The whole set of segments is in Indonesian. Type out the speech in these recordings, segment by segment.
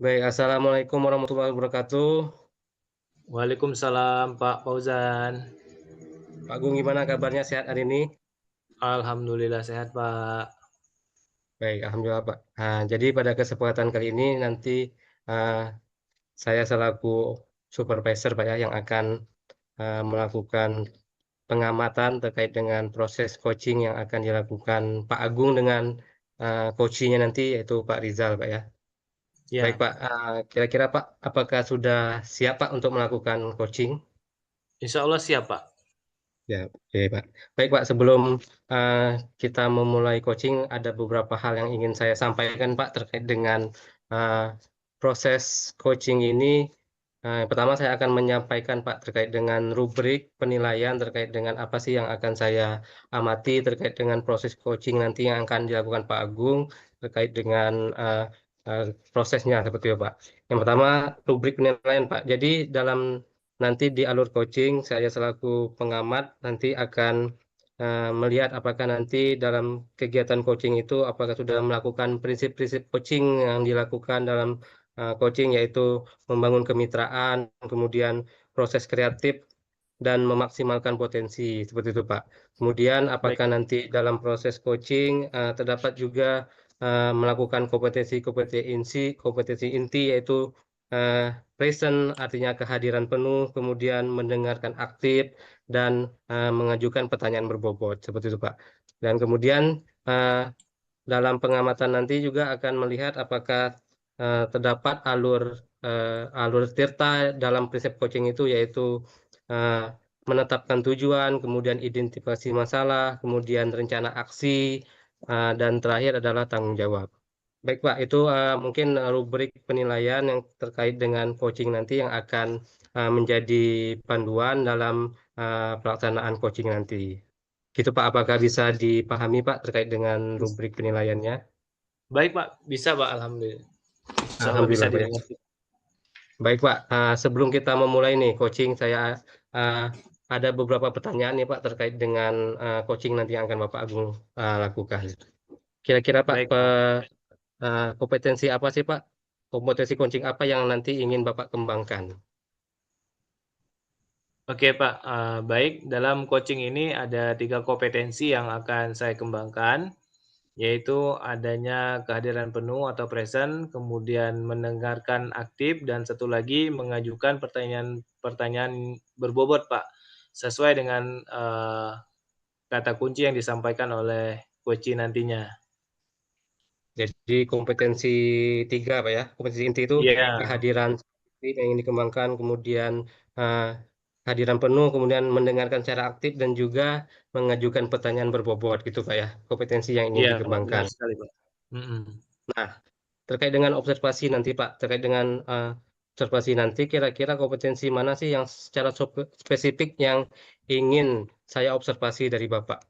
Baik, assalamualaikum warahmatullahi wabarakatuh. Waalaikumsalam Pak Fauzan. Pak Agung, gimana kabarnya? Sehat hari ini? Alhamdulillah sehat Pak. Baik, alhamdulillah Pak. Jadi pada kesempatan kali ini nanti uh, saya selaku supervisor Pak ya yang akan melakukan pengamatan terkait dengan proses coaching yang akan dilakukan Pak Agung dengan coachingnya nanti yaitu Pak Rizal Pak ya. Baik Ya, Pak, kira-kira Pak apakah sudah siap Pak untuk melakukan coaching? insya Allah siap Pak. Ya, oke Pak. Baik Pak, sebelum eh, kita memulai coaching, ada beberapa hal yang ingin saya sampaikan Pak terkait dengan eh, proses coaching ini. Pertama saya akan menyampaikan Pak terkait dengan rubrik penilaian terkait dengan apa sih yang akan saya amati terkait dengan proses coaching nanti yang akan dilakukan Pak Agung terkait dengan eh, prosesnya seperti itu Pak. Yang pertama rubrik penilaian Pak. Jadi dalam nanti di alur coaching saya selaku pengamat nanti akan melihat apakah nanti dalam kegiatan coaching itu apakah sudah melakukan prinsip-prinsip coaching yang dilakukan dalam coaching yaitu membangun kemitraan, kemudian proses kreatif dan memaksimalkan potensi seperti itu Pak. Kemudian Baik, apakah nanti dalam proses coaching terdapat juga melakukan kompetensi inti yaitu eh, present artinya kehadiran penuh, kemudian mendengarkan aktif dan mengajukan pertanyaan berbobot seperti itu Pak. Dan kemudian eh, dalam pengamatan nanti juga akan melihat apakah terdapat alur tirta dalam prinsip coaching itu yaitu eh, menetapkan tujuan, kemudian identifikasi masalah, kemudian rencana aksi, dan terakhir adalah tanggung jawab. Baik Pak, itu mungkin rubrik penilaian yang terkait dengan coaching nanti yang akan menjadi panduan dalam pelaksanaan coaching nanti. Gitu Pak, apakah bisa dipahami Pak terkait dengan rubrik penilaiannya? baik Pak, bisa Pak. Alhamdulillah. Insya Allah bisa Alhamdulillah Pak ya. dimengerti. Baik Pak, sebelum kita memulai nih coaching, saya uh, ada beberapa pertanyaan nih Pak terkait dengan coaching nanti yang akan Bapak Agung lakukan. Kira-kira Pak, Baik Pak. kompetensi apa sih Pak? Kompetensi coaching apa yang nanti ingin Bapak kembangkan? Oke Pak, baik. Dalam coaching ini ada 3 kompetensi yang akan saya kembangkan, yaitu adanya kehadiran penuh atau present, kemudian mendengarkan aktif, dan satu lagi mengajukan pertanyaan-pertanyaan berbobot Pak, sesuai dengan kata kunci yang disampaikan oleh coach nantinya. Jadi kompetensi tiga Pak ya, kompetensi inti itu Iya, kehadiran yang ingin dikembangkan, kemudian uh, kehadiran penuh, kemudian mendengarkan secara aktif dan juga mengajukan pertanyaan berbobot gitu Pak ya, kompetensi yang ingin iya, benar dikembangkan. sekali, Pak. Mhm. Nah, terkait dengan observasi nanti Pak, terkait dengan observasi nanti kira-kira kompetensi mana sih yang secara spesifik yang ingin saya observasi dari Bapak?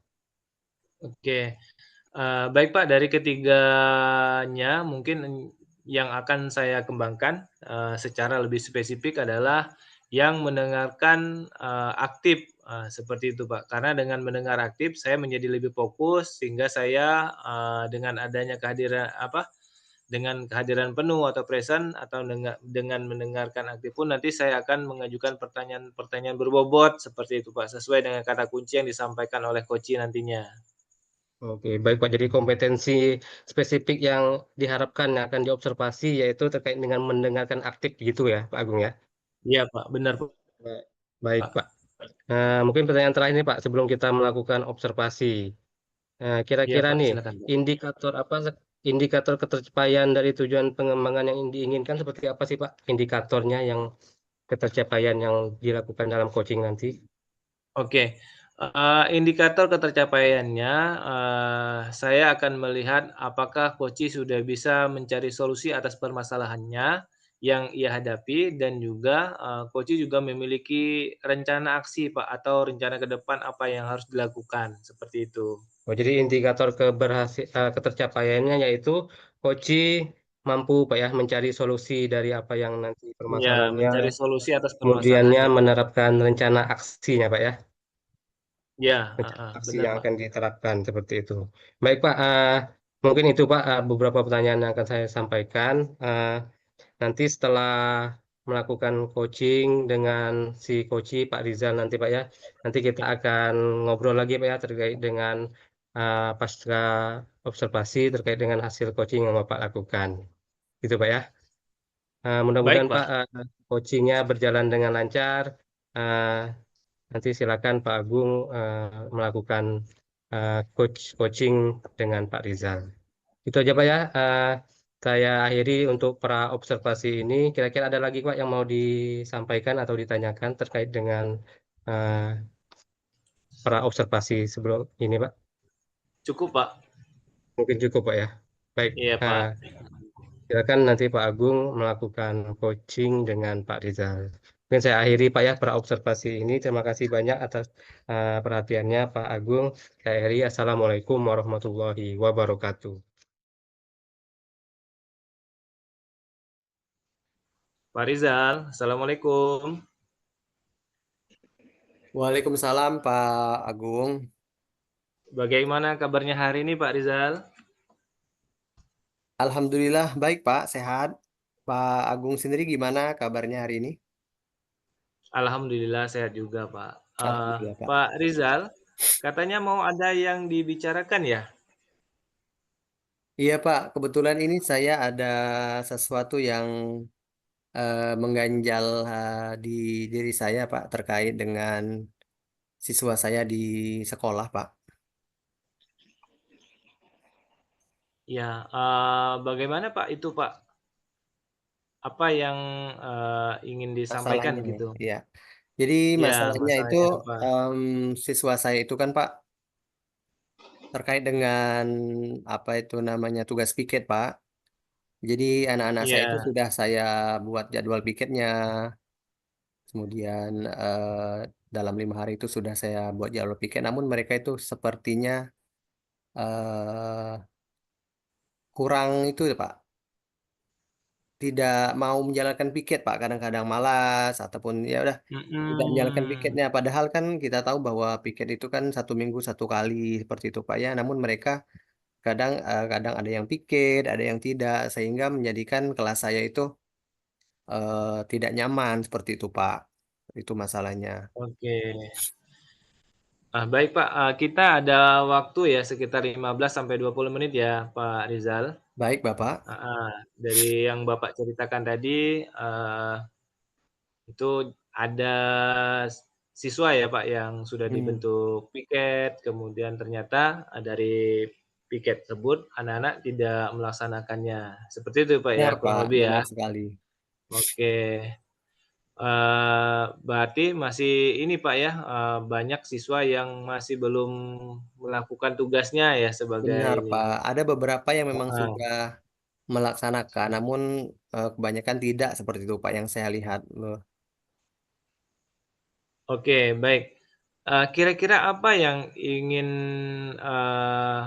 Oke, baik, Pak, dari ketiganya mungkin yang akan saya kembangkan, secara lebih spesifik adalah yang mendengarkan, aktif, seperti itu, Pak. Karena dengan mendengar aktif saya menjadi lebih fokus sehingga saya, dengan adanya dengan kehadiran penuh atau present atau dengan mendengarkan aktif pun nanti saya akan mengajukan pertanyaan-pertanyaan berbobot seperti itu Pak, sesuai dengan kata kunci yang disampaikan oleh coach nantinya. Oke, baik Pak. Jadi kompetensi spesifik yang diharapkan yang akan diobservasi yaitu terkait dengan mendengarkan aktif gitu ya, Pak Agung ya. Iya Pak, benar Baik, baik, Pak. Pak. Mungkin pertanyaan terakhir nih Pak, sebelum kita melakukan observasi. Iya Kira-kira Pak, nih, silakan Pak. indikator apa, indikator ketercapaian dari tujuan pengembangan yang diinginkan seperti apa sih Pak? Indikatornya yang ketercapaian yang dilakukan dalam coaching nanti? Oke, indikator ketercapaiannya, saya akan melihat apakah coach sudah bisa mencari solusi atas permasalahannya yang ia hadapi dan juga, coach juga memiliki rencana aksi Pak, atau rencana ke depan apa yang harus dilakukan, seperti itu. Oh, jadi indikator ketercapaiannya yaitu coach mampu Pak ya mencari solusi dari apa yang nanti Iya, permasalahannya, mencari solusi atas kemudiannya permasalahannya Pak. menerapkan rencana aksinya Pak ya, Iya, rencana aksi benar yang Pak. akan diterapkan seperti itu. Baik Pak, mungkin itu Pak beberapa pertanyaan yang akan saya sampaikan. Nanti setelah melakukan coaching dengan si coach Pak Rizal nanti Pak ya, nanti kita akan ngobrol lagi Pak ya terkait dengan pasca observasi terkait dengan hasil coaching yang Bapak lakukan. Gitu Pak ya. Baik, Mudah-mudahan Pak Pak. coachingnya berjalan dengan lancar. Eh, Nanti silakan Pak Agung melakukan coaching dengan Pak Rizal. Itu aja Pak ya. Saya akhiri untuk pra observasi ini. Kira-kira ada lagi Pak yang mau disampaikan atau ditanyakan terkait dengan eh, pra observasi sebelum ini Pak? Cukup, Pak. Mungkin cukup Pak ya. Baik, Iya, eh, Pak. silakan nanti Pak Agung melakukan coaching dengan Pak Rizal. Mungkin saya akhiri Pak ya pra observasi ini. Terima kasih banyak atas perhatiannya Pak Agung. Saya akhiri. Assalamualaikum warahmatullahi wabarakatuh. Pak Rizal, Assalamualaikum. Waalaikumsalam Pak Agung. Bagaimana kabarnya hari ini, Pak Rizal? Alhamdulillah baik Pak, sehat. Pak Agung sendiri gimana kabarnya hari ini? Alhamdulillah sehat juga, Pak. Alhamdulillah Pak. Pak Rizal, katanya mau ada yang dibicarakan ya? Iya Pak, kebetulan ini saya ada sesuatu yang mengganjal di diri saya Pak terkait dengan siswa saya di sekolah Pak. Ya, bagaimana Pak itu, Pak? Apa yang ingin disampaikan Masalahnya ya. gitu? Iya. Jadi Ya, masalahnya itu masalahnya apa? siswa saya itu kan Pak terkait dengan apa itu namanya tugas piket Pak. Jadi anak-anak saya itu Iya, sudah saya buat jadwal piketnya, kemudian dalam 5 hari itu sudah saya buat jadwal piket. Namun mereka itu sepertinya eh, kurang itu ya Pak, tidak mau menjalankan piket Pak. Kadang-kadang malas ataupun ya udah tidak menjalankan mhm, piketnya. Padahal kan kita tahu bahwa piket itu kan 1 minggu 1 kali seperti itu Pak ya. Namun mereka kadang ada yang piket, ada yang tidak, sehingga menjadikan kelas saya itu tidak nyaman seperti itu Pak. Itu masalahnya. oke. Baik Pak, kita ada waktu ya sekitar 15 sampai 20 menit ya, Pak Rizal. Baik Bapak. Heeh, dari yang Bapak ceritakan tadi, itu ada siswa ya Pak yang sudah Hmm. dibentuk piket, kemudian ternyata, dari piket tersebut anak-anak tidak melaksanakannya. Seperti itu Pak ya, Benar kurang Pak, lebih ya? benar sekali. Oke, berarti masih ini Pak ya, banyak siswa yang masih belum melakukan tugasnya ya sebagai Benar ini. Pak. Ada beberapa yang memang Heeh. sudah melaksanakan, namun kebanyakan tidak seperti itu Pak yang saya lihat. Loh. Oke, baik. Kira-kira apa yang ingin, eee,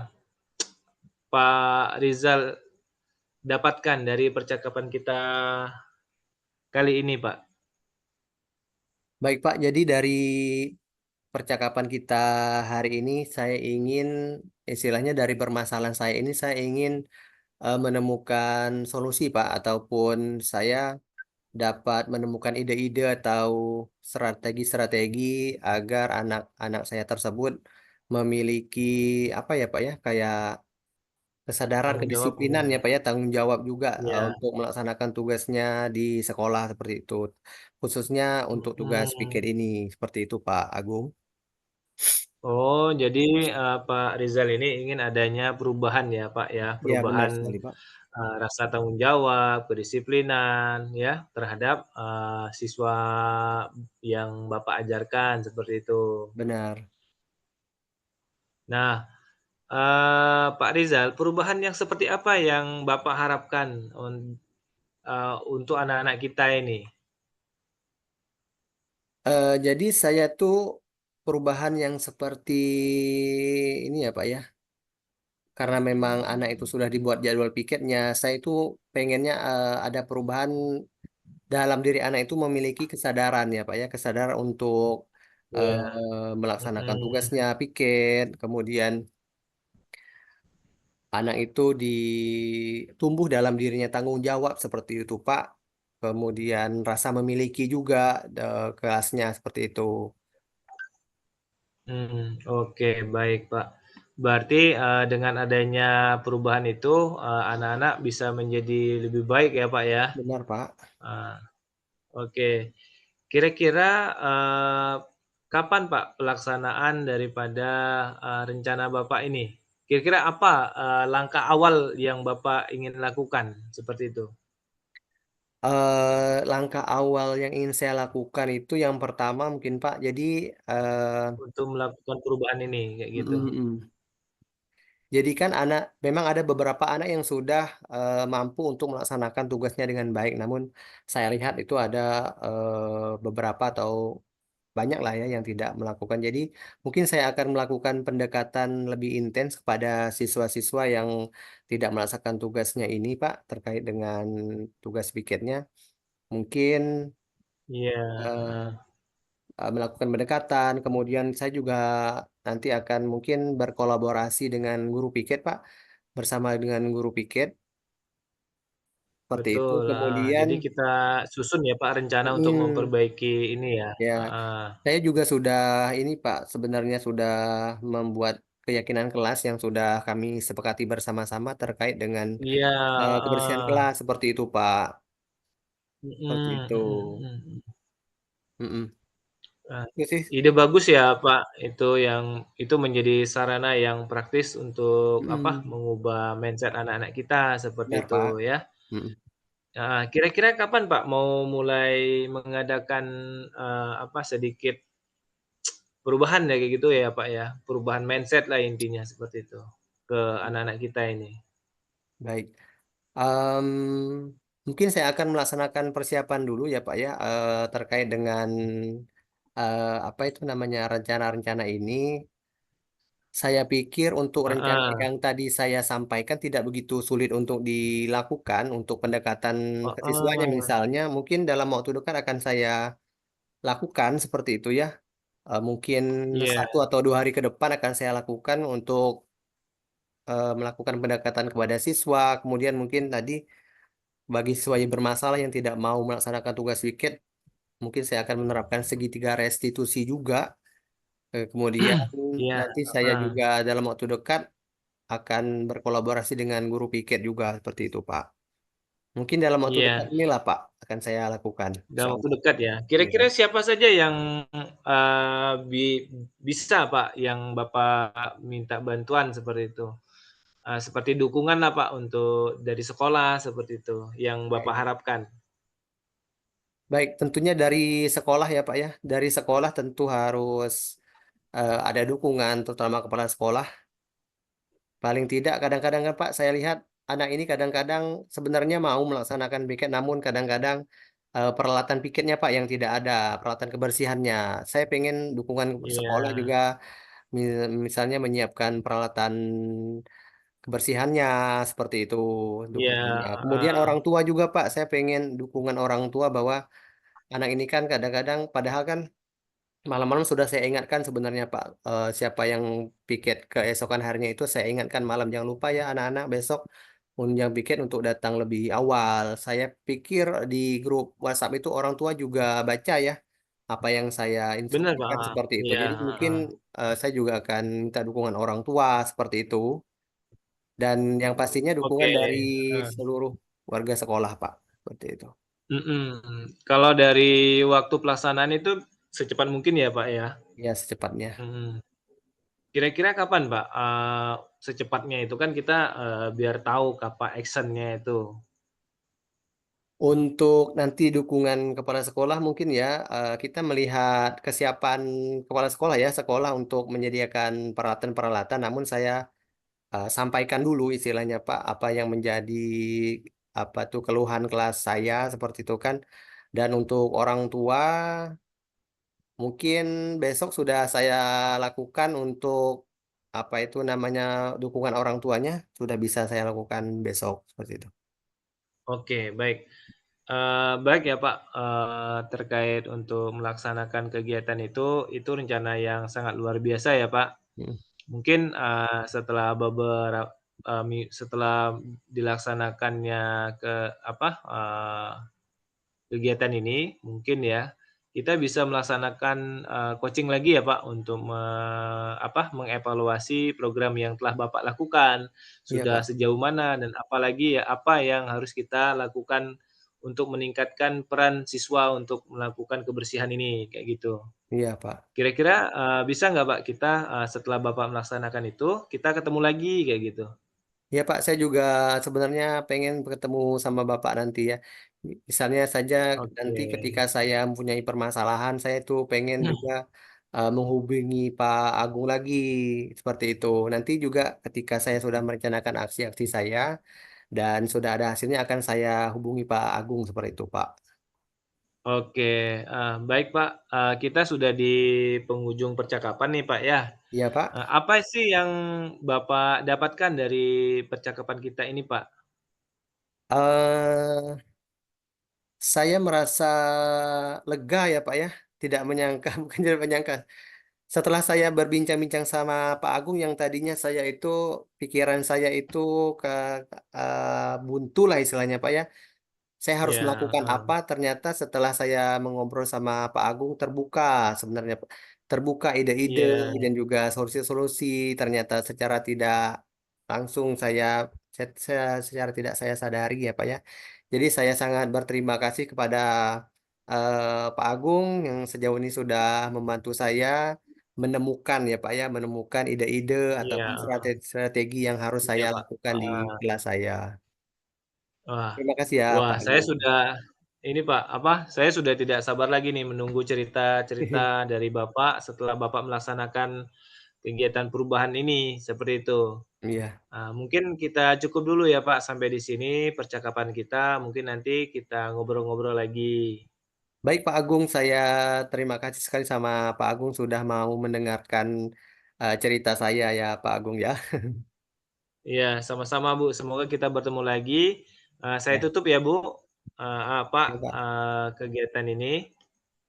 Pak Rizal dapatkan dari percakapan kita kali ini, Pak? Baik Pak, jadi dari percakapan kita hari ini saya ingin istilahnya dari permasalahan saya ini saya ingin menemukan solusi Pak ataupun saya dapat menemukan ide-ide atau strategi-strategi agar anak-anak saya tersebut memiliki apa ya Pak ya kayak kesadaran Tanggung jawab kedisiplinan mungkin? ya Pak ya tanggung jawab juga Iya. untuk melaksanakan tugasnya di sekolah seperti itu khususnya untuk tugas pikir Mhm. ini seperti itu Pak Agung. Oh, jadi, Pak Rizal ini ingin adanya perubahan ya, Pak, ya? Ya benar Perubahan, sekali Pak. rasa tanggung jawab, kedisiplinan ya, terhadap, siswa yang Bapak ajarkan, seperti itu. Benar. Nah, Pak Rizal, perubahan yang seperti apa yang Bapak harapkan untuk anak-anak kita ini? Jadi saya tuh perubahan yang seperti ini ya Pak ya. Karena memang anak itu sudah dibuat jadwal piketnya, saya itu pengennya ada perubahan dalam diri anak itu memiliki kesadaran ya Pak ya, kesadaran untuk Iya, melaksanakan mhm, tugasnya piket, kemudian anak itu ditumbuh dalam dirinya tanggung jawab seperti itu Pak. kemudian rasa memiliki juga kelasnya seperti itu. Oke, baik, Pak. Berarti dengan adanya perubahan itu anak-anak bisa menjadi lebih baik ya, Pak ya. Benar, Pak. Ah, oke. Kira-kira kapan Pak pelaksanaan daripada rencana Bapak ini? Kira-kira apa langkah awal yang Bapak ingin lakukan seperti itu Langkah awal yang ingin saya lakukan itu yang pertama mungkin Pak, jadi untuk melakukan perubahan ini kayak mm, gitu? mm, mm. Jadi kan memang ada beberapa anak yang sudah mampu untuk melaksanakan tugasnya dengan baik, namun saya lihat itu ada beberapa atau banyak lah ya yang tidak melakukan. Jadi mungkin saya akan melakukan pendekatan lebih intens kepada siswa-siswa yang tidak melaksanakan tugasnya ini, Pak, terkait dengan tugas piketnya. Mungkin Iya, eh, heeh. melakukan pendekatan, kemudian saya juga nanti akan mungkin berkolaborasi dengan guru piket, Pak, bersama dengan guru piket seperti itu. Betul, heeh. Kemudian Jadi kita susun ya Pak rencana untuk mm, memperbaiki ini ya, ya, heeh. saya juga sudah ini Pak, sebenarnya sudah membuat keyakinan kelas yang sudah kami sepakati bersama-sama terkait dengan Iya, kebersihan heeh. kelas seperti itu Pak, seperti Mhm itu. mhm mhm. Mm-mm. Nah, Itu sih. ide bagus ya, Pak. Itu menjadi sarana yang praktis untuk apa, Mm, mengubah mindset anak-anak kita seperti benar itu Pak. ya. Mm. Heeh, kira-kira kapan, Pak, mau mulai mengadakan, apa, sedikit perubahan ya kayak gitu ya, Pak, ya? Perubahan mindset lah intinya seperti itu, ke anak-anak kita ini. Baik. Em, Mungkin saya akan melaksanakan persiapan dulu ya Pak ya, terkait dengan apa itu namanya rencana-rencana ini. Saya pikir untuk rencana Heeh, yang tadi saya sampaikan tidak begitu sulit untuk dilakukan untuk pendekatan ke siswanya heeh, misalnya mungkin dalam waktu dekat akan saya lakukan seperti itu ya. Mungkin iya, 1 atau 2 hari ke depan akan saya lakukan untuk melakukan pendekatan kepada siswa. Kemudian mungkin tadi bagi siswa yang bermasalah yang tidak mau melaksanakan tugas wiket, mungkin saya akan menerapkan segitiga restitusi juga. Kemudian iya, nanti saya heeh, juga dalam waktu dekat akan berkolaborasi dengan guru piket juga seperti itu, Pak. Mungkin dalam waktu dekat iya. inilah, Pak, akan saya lakukan. Insya Dalam waktu Allah. dekat ya. Iya. Kira-kira siapa saja yang, eee, bi bisa Pak, yang Bapak minta bantuan seperti itu? Seperti dukungan lah Pak, untuk dari sekolah seperti itu, yang Bapak Baik. harapkan? Baik, tentunya dari sekolah ya, Pak ya. Dari sekolah tentu harus ada dukungan, terutama kepala sekolah. Paling tidak kadang-kadang kan Pak, saya lihat anak ini kadang-kadang sebenarnya mau melaksanakan piket, namun kadang-kadang peralatan piketnya Pak yang tidak ada, peralatan kebersihannya. Saya pengen dukungan sekolah Iya, juga, misalnya menyiapkan peralatan kebersihannya seperti itu iya, dukungannya. Kemudian heeh, orang tua juga Pak, saya pengen dukungan orang tua bahwa anak ini kan kadang-kadang padahal kan malam-malam sudah saya ingatkan sebenarnya Pak, siapa yang piket keesokan harinya itu saya ingatkan malam jangan lupa ya anak-anak besok yang piket untuk datang lebih awal. Saya pikir di grup WhatsApp itu orang tua juga baca ya apa yang saya bener instruksikan Pak, seperti itu. iya, Jadi mungkin heeh. saya juga akan minta dukungan orang tua seperti itu dan yang pastinya dukungan Oke, dari heeh, seluruh warga sekolah Pak seperti itu. Kalau dari waktu pelaksanaan itu secepat mungkin ya Pak ya? Ya secepatnya. Mhm. Kira-kira kapan, Pak, secepatnya itu kan kita, biar tahu kapan action-nya itu. Untuk nanti dukungan kepala sekolah mungkin ya, kita melihat kesiapan kepala sekolah ya, sekolah untuk menyediakan peralatan-peralatan. Namun saya sampaikan dulu istilahnya Pak, apa yang menjadi apa tuh keluhan kelas saya seperti itu kan. Dan untuk orang tua mungkin besok sudah saya lakukan untuk apa itu namanya dukungan orang tuanya sudah bisa saya lakukan besok seperti itu. Oke, baik. Baik ya, Pak, terkait untuk melaksanakan kegiatan itu rencana yang sangat luar biasa ya, Pak. Mm. Mungkin, setelah dilaksanakannya ke apa, kegiatan ini, mungkin ya, kita bisa melaksanakan coaching lagi ya Pak, untuk mengevaluasi program yang telah Bapak lakukan, Iya sudah Pak, sejauh mana dan apalagi ya, apa yang harus kita lakukan untuk meningkatkan peran siswa untuk melakukan kebersihan ini, kayak gitu. iya Pak. Kira-kira, bisa nggak Pak kita, setelah Bapak melaksanakan itu, kita ketemu lagi kayak gitu? Ya Pak, saya juga sebenarnya pengen ketemu sama Bapak nanti ya. Misalnya saja nanti Oke. ketika saya mempunyai permasalahan, saya tuh pengen juga menghubungi Pak Agung lagi seperti itu. Nanti juga ketika saya sudah merencanakan aksi-aksi saya dan sudah ada hasilnya akan saya hubungi Pak Agung seperti itu Pak. Oke, baik Pak, kita sudah di penghujung percakapan nih Pak ya. Iya Pak. Apa sih yang Bapak dapatkan dari percakapan kita ini Pak? eh saya merasa lega ya Pak ya. Tidak menyangka, bukan tidak menyangka. Setelah saya berbincang-bincang sama Pak Agung yang tadinya saya itu pikiran saya itu ke buntu lah istilahnya Pak ya. Saya harus Ya, melakukan apa? Ternyata setelah saya mengobrol sama Pak Agung terbuka sebenarnya Pak. Terbuka ide-ide iya, dan juga solusi-solusi ternyata secara tidak langsung saya secara tidak saya sadari ya Pak ya. Jadi saya sangat berterima kasih kepada Pak Agung yang sejauh ini sudah membantu saya menemukan ya Pak ya, menemukan ide-ide ataupun iya, strategi yang harus iya saya Pak, lakukan di heeh. kelas saya. Wah Terima kasih ya wah Pak saya Agung. sudah ini Pak, saya sudah tidak sabar lagi nih menunggu cerita-cerita dari Bapak setelah Bapak melaksanakan kegiatan perubahan ini, seperti itu. Iya. Mungkin kita cukup dulu ya Pak, sampai di sini percakapan kita, mungkin nanti kita ngobrol-ngobrol lagi. Baik Pak Agung, saya terima kasih sekali sama Pak Agung sudah mau mendengarkan cerita saya ya Pak Agung ya. Iya, sama-sama Bu, semoga kita bertemu lagi. Saya Ya, tutup ya Bu, Pak, ya Pak. kegiatan ini,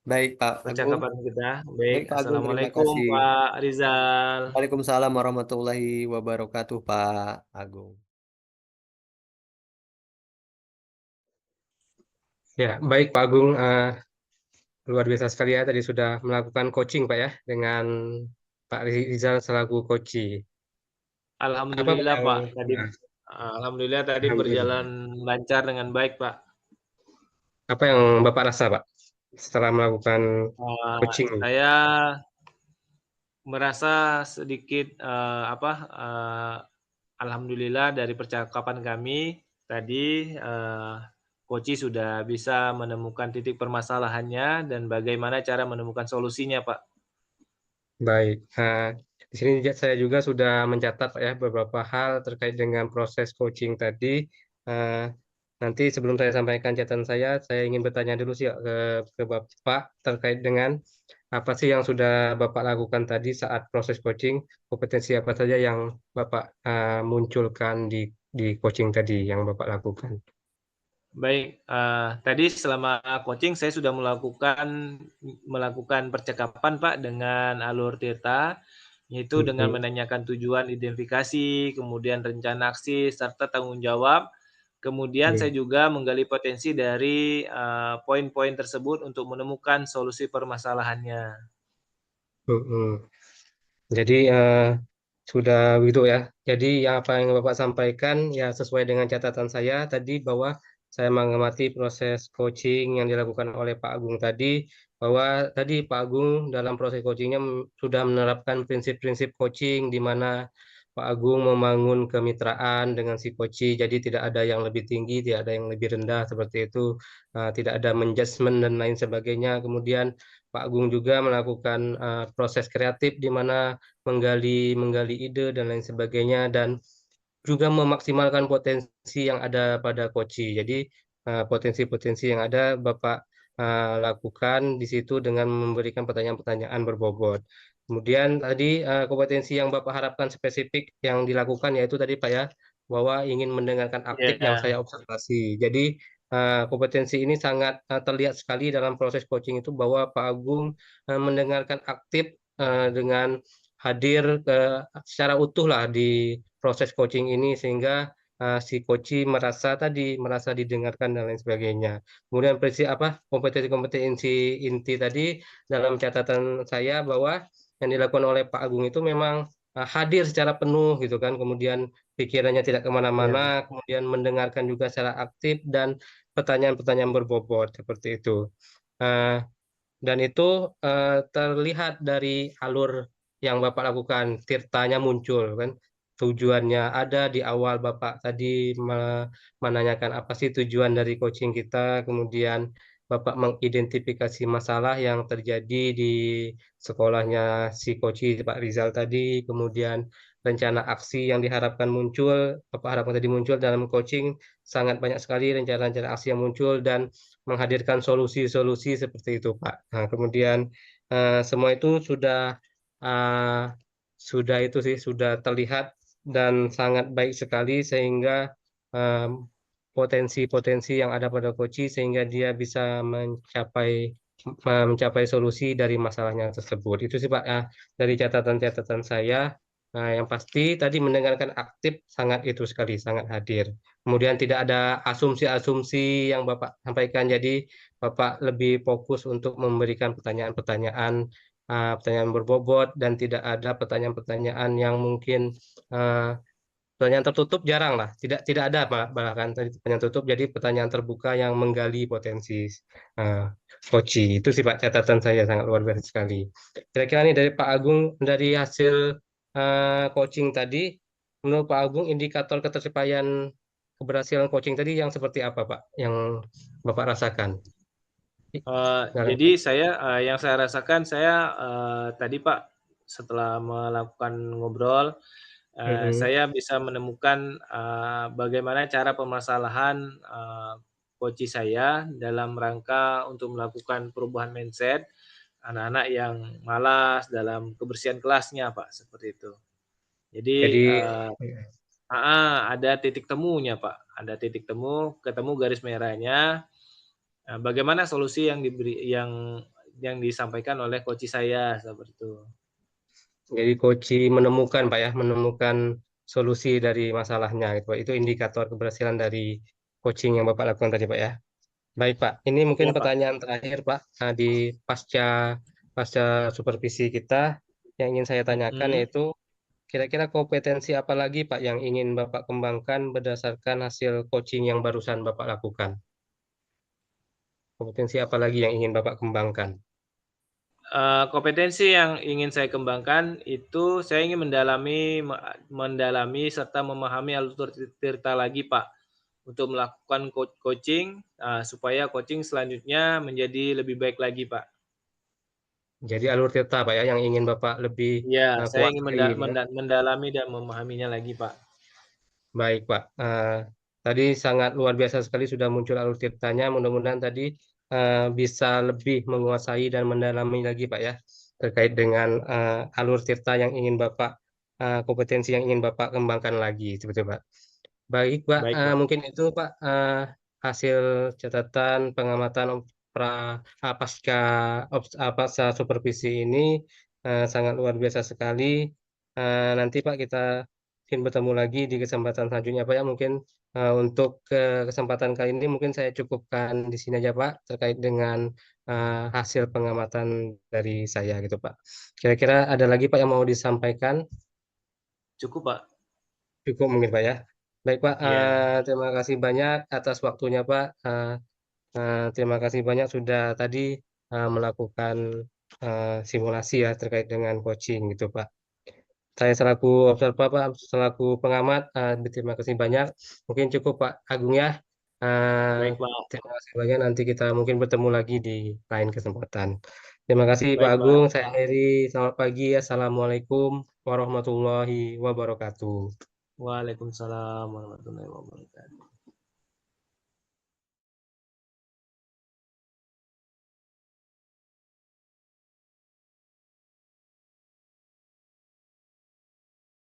Baik Pak Agung. percakapan kita. Baik, Baik Pak Agung, terima assalamualaikum kasih. Pak Rizal. Waalaikumsalam warahmatullahi wabarakatuh Pak Agung. Ya, baik Pak Agung, luar biasa sekali ya tadi sudah melakukan coaching Pak ya dengan Pak Rizal selaku coach. Apa Pak Alhamdulillah yang Pak, tadi nah, alhamdulillah tadi berjalan Alhamdulillah. lancar dengan baik Pak. Apa yang Bapak rasa Pak setelah melakukan coaching? Saya merasa sedikit, alhamdulillah dari percakapan kami tadi, Koci sudah bisa menemukan titik permasalahannya dan bagaimana cara menemukan solusinya, Pak. Baik, di sini saya juga sudah mencatat Pak ya beberapa hal terkait dengan proses coaching tadi. Eh, Nanti sebelum saya sampaikan catatan saya ingin bertanya dulu sih ya ke Bapak terkait dengan apa sih yang sudah Bapak lakukan tadi saat proses coaching, kompetensi apa saja yang Bapak munculkan di coaching tadi yang Bapak lakukan. Baik, tadi selama coaching saya sudah melakukan percakapan, Pak, dengan Alur Tirta, yaitu dengan Mhm. menanyakan tujuan identifikasi, kemudian rencana aksi, serta tanggung jawab. Kemudian saya Oke. juga menggali potensi dari, poin-poin tersebut untuk menemukan solusi permasalahannya. Mhm. Jadi sudah begitu ya. Jadi yang apa yang Bapak sampaikan ya sesuai dengan catatan saya tadi bahwa saya mengamati proses coaching yang dilakukan oleh Pak Agung tadi bahwa tadi Pak Agung dalam proses coachingnya sudah menerapkan prinsip-prinsip coaching di mana Pak Agung membangun kemitraan dengan si coach, jadi tidak ada yang lebih tinggi, tidak ada yang lebih rendah seperti itu, tidak ada menjudgment dan lain sebagainya. Kemudian Pak Agung juga melakukan proses kreatif di mana menggali menggali ide dan lain sebagainya dan juga memaksimalkan potensi yang ada pada Koci. Jadi potensi-potensi yang ada Bapak lakukan di situ dengan memberikan pertanyaan-pertanyaan berbobot. Kemudian tadi kompetensi yang Bapak harapkan spesifik yang dilakukan yaitu tadi Pak ya bahwa ingin mendengarkan aktif yang Iya, saya observasi. Jadi kompetensi ini sangat terlihat sekali dalam proses coaching itu bahwa Pak Agung mendengarkan aktif dengan hadir secara utuh lah di proses coaching ini sehingga si coach merasa didengarkan dan lain sebagainya. Kemudian kompetensi-kompetensi inti tadi dalam catatan saya bahwa yang dilakukan oleh Pak Agung itu memang hadir secara penuh gitu kan, kemudian pikirannya tidak Ya. kemana-mana, kemudian mendengarkan juga secara aktif dan pertanyaan-pertanyaan berbobot seperti itu. Eh, dan itu terlihat dari alur yang Bapak lakukan, tirtanya muncul kan. Tujuannya ada di awal Bapak tadi menanyakan apa sih tujuan dari coaching kita, kemudian Bapak mengidentifikasi masalah yang terjadi di sekolahnya si coach Pak Rizal tadi, kemudian rencana aksi yang diharapkan muncul, Bapak harapkan tadi muncul dalam coaching, sangat banyak sekali rencana-rencana aksi yang muncul dan menghadirkan solusi-solusi seperti itu, Pak. Nah, kemudian semua itu uh, sudah terlihat dan sangat baik sekali sehingga potensi-potensi yang ada pada Koci sehingga dia bisa mencapai solusi dari masalahnya tersebut. Itu sih Pak, dari catatan-catatan saya. Nah, yang pasti tadi mendengarkan aktif sangat itu sekali, sangat hadir. Kemudian tidak ada asumsi-asumsi yang Bapak sampaikan, jadi Bapak lebih fokus untuk memberikan pertanyaan berbobot dan tidak ada pertanyaan-pertanyaan yang mungkin eh, pertanyaan tertutup jarang lah, tidak ada bahkan tadi pertanyaan tertutup, jadi pertanyaan terbuka yang menggali potensi eh, Koci. Itu sih Pak catatan saya sangat luar biasa sekali. Kira-kira nih dari Pak Agung dari hasil coaching tadi, menurut Pak Agung indikator ketercapaian keberhasilan coaching tadi yang seperti apa Pak? Yang Bapak rasakan? Dalam- Jadi yang saya rasakan tadi Pak setelah melakukan ngobrol, Mm-mm. saya bisa menemukan bagaimana cara permasalahan coach saya dalam rangka untuk melakukan perubahan mindset anak-anak yang malas dalam kebersihan kelasnya Pak, seperti itu. Jadi Jadi ada titik temunya Pak, ada titik temu, ketemu garis merahnya. Bagaimana solusi yang disampaikan oleh coach saya seperti itu. Jadi Koci menemukan Pak ya, menemukan solusi dari masalahnya gitu Pak. Itu indikator keberhasilan dari coaching yang Bapak lakukan tadi Pak ya. Baik Pak, ini mungkin Iya Pak. pertanyaan terakhir Pak. Di pasca pasca supervisi kita yang ingin saya tanyakan Hmm. yaitu kira-kira kompetensi apa lagi Pak yang ingin Bapak kembangkan berdasarkan hasil coaching yang barusan Bapak lakukan? Kompetensi apa lagi yang ingin Bapak kembangkan? Kompetensi yang ingin saya kembangkan itu saya ingin mendalami serta memahami alur tirta lagi Pak untuk melakukan coaching supaya coaching selanjutnya menjadi lebih baik lagi Pak. Jadi alur tirta Pak ya yang ingin Bapak lebih Ya, saya ingin kuasai. mendalami dan memahaminya lagi Pak. Baik, Pak. Tadi sangat luar biasa sekali sudah muncul alur tirtanya. Mudah-mudahan tadi bisa lebih menguasai dan mendalami lagi, Pak ya, terkait dengan alur tirta yang ingin Bapak, kompetensi yang ingin Bapak kembangkan lagi, seperti itu, Pak. Baik, Pak. Baik Pak. Mungkin itu, Pak, hasil catatan pengamatan pasca supervisi ini sangat luar biasa sekali. Nanti, Pak, kita mungkin bertemu lagi di kesempatan selanjutnya, Pak ya. Mungkin untuk kesempatan kali ini mungkin saya cukupkan di sini aja, Pak, terkait dengan hasil pengamatan dari saya gitu, Pak. Kira-kira ada lagi, Pak, yang mau disampaikan? Cukup Pak. Cukup mungkin, Pak ya. Baik, Pak. Ya, Terima kasih banyak atas waktunya, Pak. Terima kasih banyak sudah tadi melakukan simulasi ya terkait dengan coaching gitu, Pak. Saya selaku observer, Pak, selaku pengamat, berterima kasih banyak. Mungkin cukup, Pak Agung ya. baik Eh, Pak. Terima kasih banyak. Nanti kita mungkin bertemu lagi di lain kesempatan. Terima kasih, Pak Baik Agung. Pak. Saya akhiri. Selamat pagi. Assalamualaikum warahmatullahi wabarakatuh. Waalaikumsalam warahmatullahi wabarakatuh.